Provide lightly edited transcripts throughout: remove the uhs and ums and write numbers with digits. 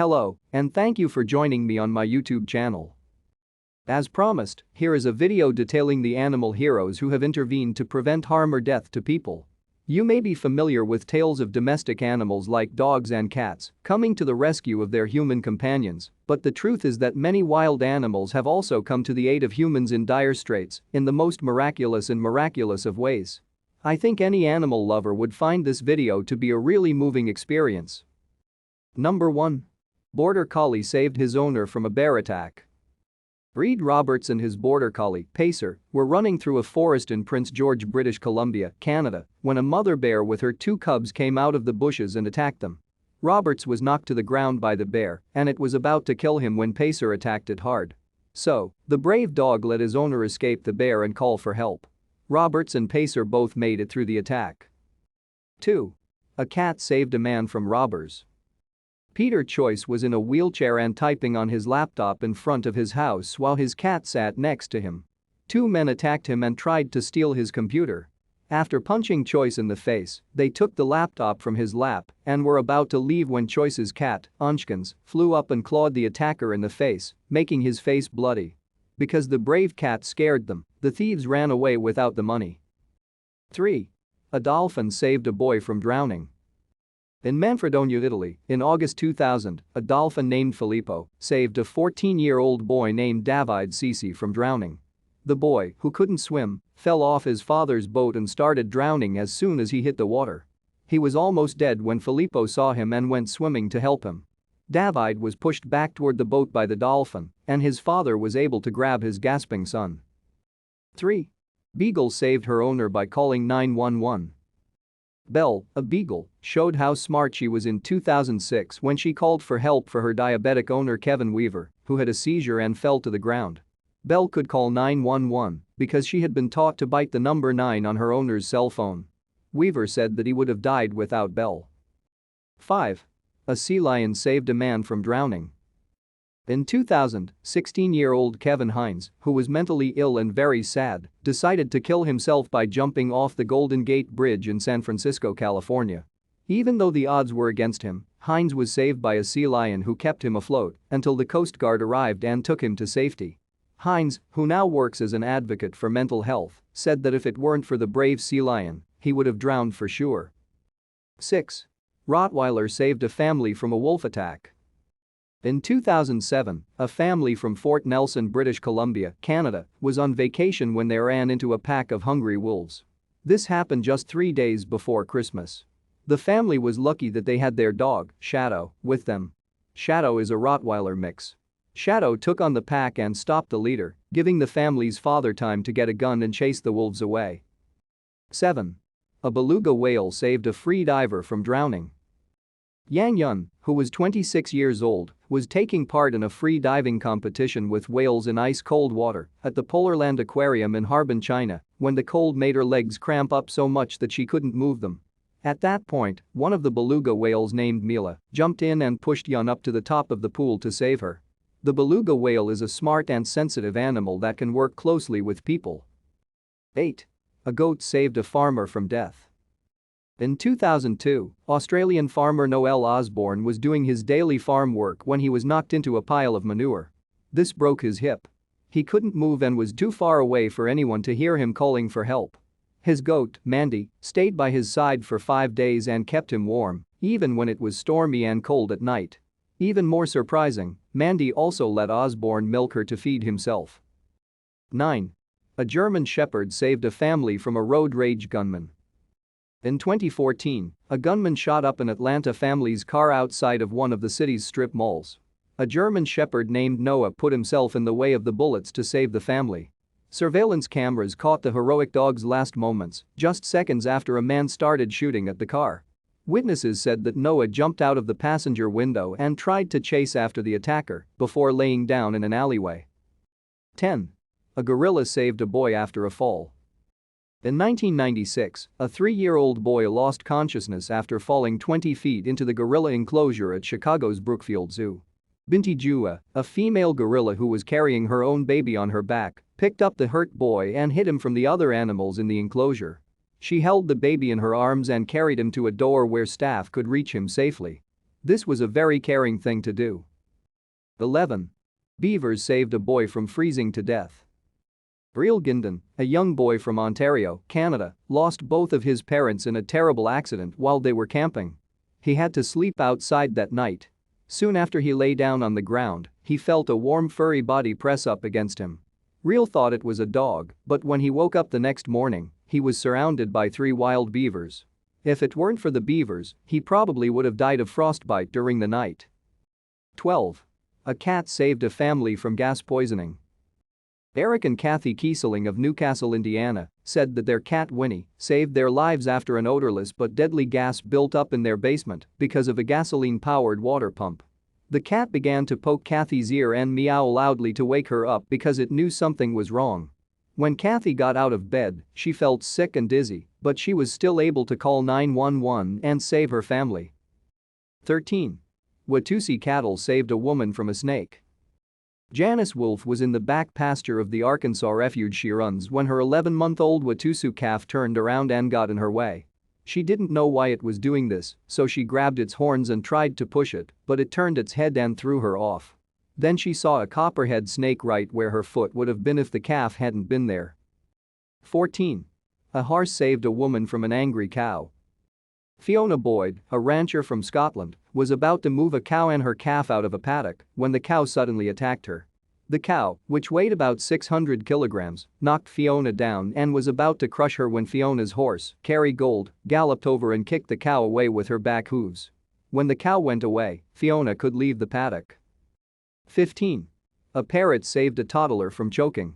Hello, and thank you for joining me on my YouTube channel. As promised, here is a video detailing the animal heroes who have intervened to prevent harm or death to people. You may be familiar with tales of domestic animals like dogs and cats coming to the rescue of their human companions, but the truth is that many wild animals have also come to the aid of humans in dire straits in the most miraculous of ways. I think any animal lover would find this video to be a really moving experience. Number 1. Border Collie saved his owner from a bear attack. Reed Roberts and his Border Collie, Pacer, were running through a forest in Prince George, British Columbia, Canada, when a mother bear with her 2 cubs came out of the bushes and attacked them. Roberts was knocked to the ground by the bear, and it was about to kill him when Pacer attacked it hard. So, the brave dog let his owner escape the bear and call for help. Roberts and Pacer both made it through the attack. 2. A cat saved a man from robbers. Peter Choice was in a wheelchair and typing on his laptop in front of his house while his cat sat next to him. 2 men attacked him and tried to steal his computer. After punching Choice in the face, they took the laptop from his lap and were about to leave when Choice's cat, Unchkins, flew up and clawed the attacker in the face, making his face bloody. Because the brave cat scared them, the thieves ran away without the money. 3. A dolphin saved a boy from drowning. In Manfredonia, Italy, in August 2000, a dolphin named Filippo saved a 14-year-old boy named David Sisi from drowning. The boy, who couldn't swim, fell off his father's boat and started drowning as soon as he hit the water. He was almost dead when Filippo saw him and went swimming to help him. David was pushed back toward the boat by the dolphin, and his father was able to grab his gasping son. 3. Beagle saved her owner by calling 911. Belle, a beagle, showed how smart she was in 2006 when she called for help for her diabetic owner Kevin Weaver, who had a seizure and fell to the ground. Belle could call 911 because she had been taught to bite the number 9 on her owner's cell phone. Weaver said that he would have died without Belle. 5. A sea lion saved a man from drowning. In 2000, 16-year-old Kevin Hines, who was mentally ill and very sad, decided to kill himself by jumping off the Golden Gate Bridge in San Francisco, California. Even though the odds were against him, Hines was saved by a sea lion who kept him afloat until the Coast Guard arrived and took him to safety. Hines, who now works as an advocate for mental health, said that if it weren't for the brave sea lion, he would have drowned for sure. 6. Rottweiler saved a family from a wolf attack. In 2007, a family from Fort Nelson, British Columbia, Canada, was on vacation when they ran into a pack of hungry wolves. This happened just 3 days before Christmas. The family was lucky that they had their dog, Shadow, with them. Shadow is a Rottweiler mix. Shadow took on the pack and stopped the leader, giving the family's father time to get a gun and chase the wolves away. 7. A beluga whale saved a free diver from drowning. Yang Yun, who was 26 years old, was taking part in a free diving competition with whales in ice-cold water at the Polarland Aquarium in Harbin, China, when the cold made her legs cramp up so much that she couldn't move them. At that point, one of the beluga whales named Mila jumped in and pushed Yun up to the top of the pool to save her. The beluga whale is a smart and sensitive animal that can work closely with people. 8. A goat saved a farmer from death. In 2002, Australian farmer Noel Osborne was doing his daily farm work when he was knocked into a pile of manure. This broke his hip. He couldn't move and was too far away for anyone to hear him calling for help. His goat, Mandy, stayed by his side for 5 days and kept him warm, even when it was stormy and cold at night. Even more surprising, Mandy also let Osborne milk her to feed himself. 9. A German shepherd saved a family from a road rage gunman. In 2014, a gunman shot up an Atlanta family's car outside of one of the city's strip malls. A German shepherd named Noah put himself in the way of the bullets to save the family. Surveillance cameras caught the heroic dog's last moments, just seconds after a man started shooting at the car. Witnesses said that Noah jumped out of the passenger window and tried to chase after the attacker before laying down in an alleyway. 10. A gorilla saved a boy after a fall. In 1996, a 3-year-old boy lost consciousness after falling 20 feet into the gorilla enclosure at Chicago's Brookfield Zoo. Binti Jua, a female gorilla who was carrying her own baby on her back, picked up the hurt boy and hid him from the other animals in the enclosure. She held the baby in her arms and carried him to a door where staff could reach him safely. This was a very caring thing to do. 11. Beavers saved a boy from freezing to death. Briel Gindon, a young boy from Ontario, Canada, lost both of his parents in a terrible accident while they were camping. He had to sleep outside that night. Soon after he lay down on the ground, he felt a warm furry body press up against him. Briel thought it was a dog, but when he woke up the next morning, he was surrounded by 3 wild beavers. If it weren't for the beavers, he probably would have died of frostbite during the night. 12. A cat saved a family from gas poisoning. Eric and Kathy Kieseling of Newcastle, Indiana, said that their cat Winnie saved their lives after an odorless but deadly gas built up in their basement because of a gasoline-powered water pump. The cat began to poke Kathy's ear and meow loudly to wake her up because it knew something was wrong. When Kathy got out of bed, she felt sick and dizzy, but she was still able to call 911 and save her family. 13. Watusi cattle saved a woman from a snake. Janice Wolf was in the back pasture of the Arkansas refuge she runs when her 11-month-old Watusi calf turned around and got in her way. She didn't know why it was doing this, so she grabbed its horns and tried to push it, but it turned its head and threw her off. Then she saw a copperhead snake right where her foot would have been if the calf hadn't been there. 14. A horse saved a woman from an angry cow. Fiona Boyd, a rancher from Scotland, was about to move a cow and her calf out of a paddock when the cow suddenly attacked her. The cow, which weighed about 600 kilograms, knocked Fiona down and was about to crush her when Fiona's horse, Kerry Gold, galloped over and kicked the cow away with her back hooves. When the cow went away, Fiona could leave the paddock. 15. A parrot saved a toddler from choking.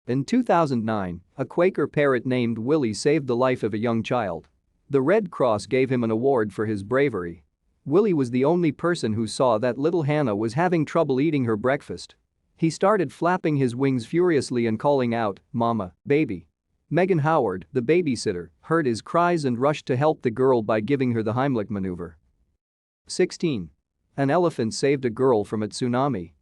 In 2009, a Quaker parrot named Willie saved the life of a young child. The Red Cross gave him an award for his bravery. Willie was the only person who saw that little Hannah was having trouble eating her breakfast. He started flapping his wings furiously and calling out, "Mama, baby." Megan Howard, the babysitter, heard his cries and rushed to help the girl by giving her the Heimlich maneuver. 16. An elephant saved a girl from a tsunami.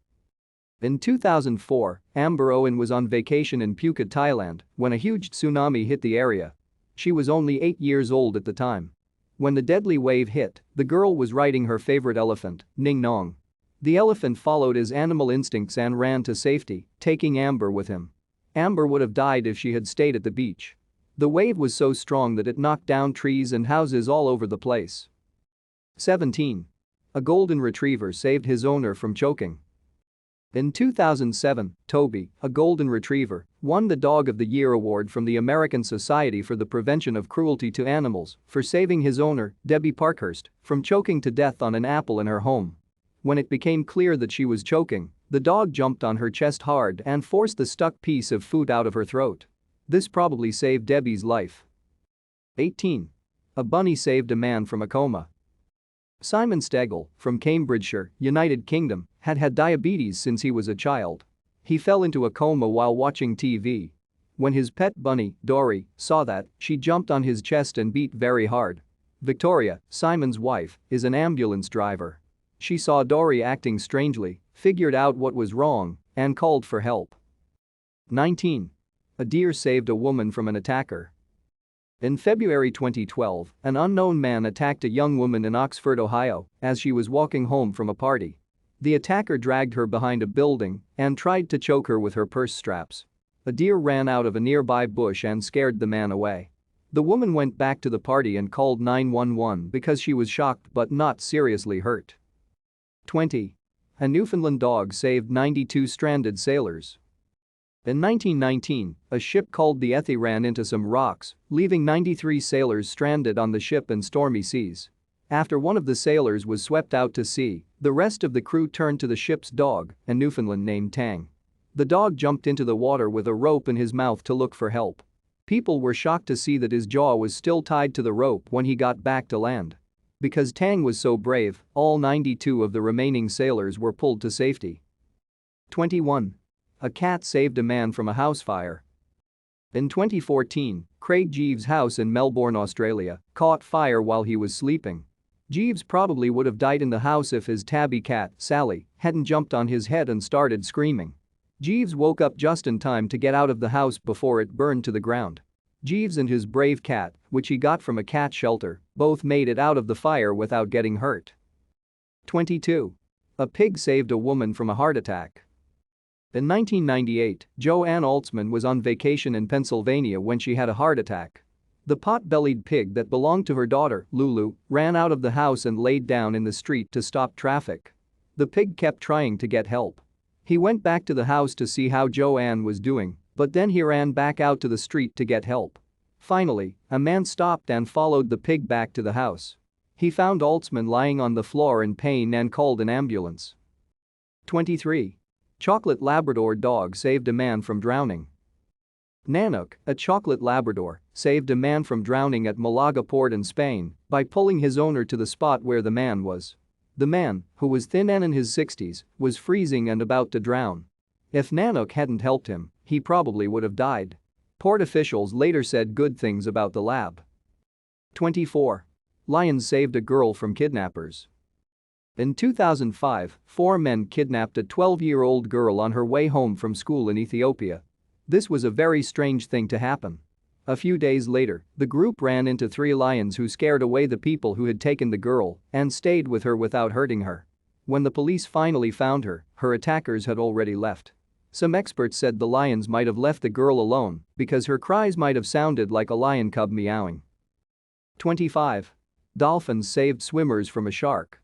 In 2004, Amber Owen was on vacation in Phuket, Thailand, when a huge tsunami hit the area. She was only 8 years old at the time. When the deadly wave hit, the girl was riding her favorite elephant, Ning Nong. The elephant followed his animal instincts and ran to safety, taking Amber with him. Amber would have died if she had stayed at the beach. The wave was so strong that it knocked down trees and houses all over the place. 17. A golden retriever saved his owner from choking. In 2007, Toby, a golden retriever, won the Dog of the Year award from the American Society for the Prevention of Cruelty to Animals for saving his owner, Debbie Parkhurst, from choking to death on an apple in her home. When it became clear that she was choking, the dog jumped on her chest hard and forced the stuck piece of food out of her throat. This probably saved Debbie's life. 18. A bunny saved a man from a coma. Simon Stegel, from Cambridgeshire, United Kingdom, had had diabetes since he was a child. He fell into a coma while watching TV. When his pet bunny, Dory, saw that, she jumped on his chest and beat very hard. Victoria, Simon's wife, is an ambulance driver. She saw Dory acting strangely, figured out what was wrong, and called for help. 19. A deer saved a woman from an attacker. In February 2012, an unknown man attacked a young woman in Oxford, Ohio, as she was walking home from a party. The attacker dragged her behind a building and tried to choke her with her purse straps. A deer ran out of a nearby bush and scared the man away. The woman went back to the party and called 911 because she was shocked but not seriously hurt. 20. A Newfoundland dog saved 92 stranded sailors. In 1919, a ship called the Ethe ran into some rocks, leaving 93 sailors stranded on the ship in stormy seas. After one of the sailors was swept out to sea, the rest of the crew turned to the ship's dog, a Newfoundland named Tang. The dog jumped into the water with a rope in his mouth to look for help. People were shocked to see that his jaw was still tied to the rope when he got back to land. Because Tang was so brave, all 92 of the remaining sailors were pulled to safety. 21. A cat saved a man from a house fire. In 2014, Craig Jeeves' house in Melbourne, Australia, caught fire while he was sleeping. Jeeves probably would have died in the house if his tabby cat, Sally, hadn't jumped on his head and started screaming. Jeeves woke up just in time to get out of the house before it burned to the ground. Jeeves and his brave cat, which he got from a cat shelter, both made it out of the fire without getting hurt. 22. A pig saved a woman from a heart attack. In 1998, Joanne Altsman was on vacation in Pennsylvania when she had a heart attack. The pot-bellied pig that belonged to her daughter, Lulu, ran out of the house and laid down in the street to stop traffic. The pig kept trying to get help. He went back to the house to see how Joanne was doing, but then he ran back out to the street to get help. Finally, a man stopped and followed the pig back to the house. He found Altsman lying on the floor in pain and called an ambulance. 23. Chocolate Labrador dog saved a man from drowning. Nanook, a chocolate Labrador, saved a man from drowning at Malaga port in Spain by pulling his owner to the spot where the man was. The man, who was thin and in his 60s, was freezing and about to drown. If Nanook hadn't helped him, he probably would have died. Port officials later said good things about the lab. 24. Lions saved a girl from kidnappers. In 2005, 4 men kidnapped a 12-year-old girl on her way home from school in Ethiopia. This was a very strange thing to happen. A few days later, the group ran into 3 lions who scared away the people who had taken the girl and stayed with her without hurting her. When the police finally found her, her attackers had already left. Some experts said the lions might have left the girl alone because her cries might have sounded like a lion cub meowing. 25. Dolphins saved swimmers from a shark.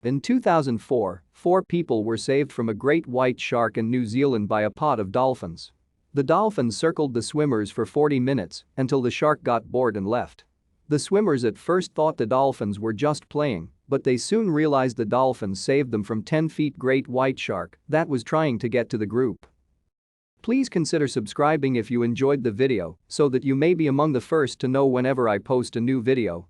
In 2004, 4 people were saved from a great white shark in New Zealand by a pod of dolphins. The dolphins circled the swimmers for 40 minutes until the shark got bored and left. The swimmers at first thought the dolphins were just playing, but they soon realized the dolphins saved them from 10 feet great white shark that was trying to get to the group. Please consider subscribing if you enjoyed the video so that you may be among the first to know whenever I post a new video.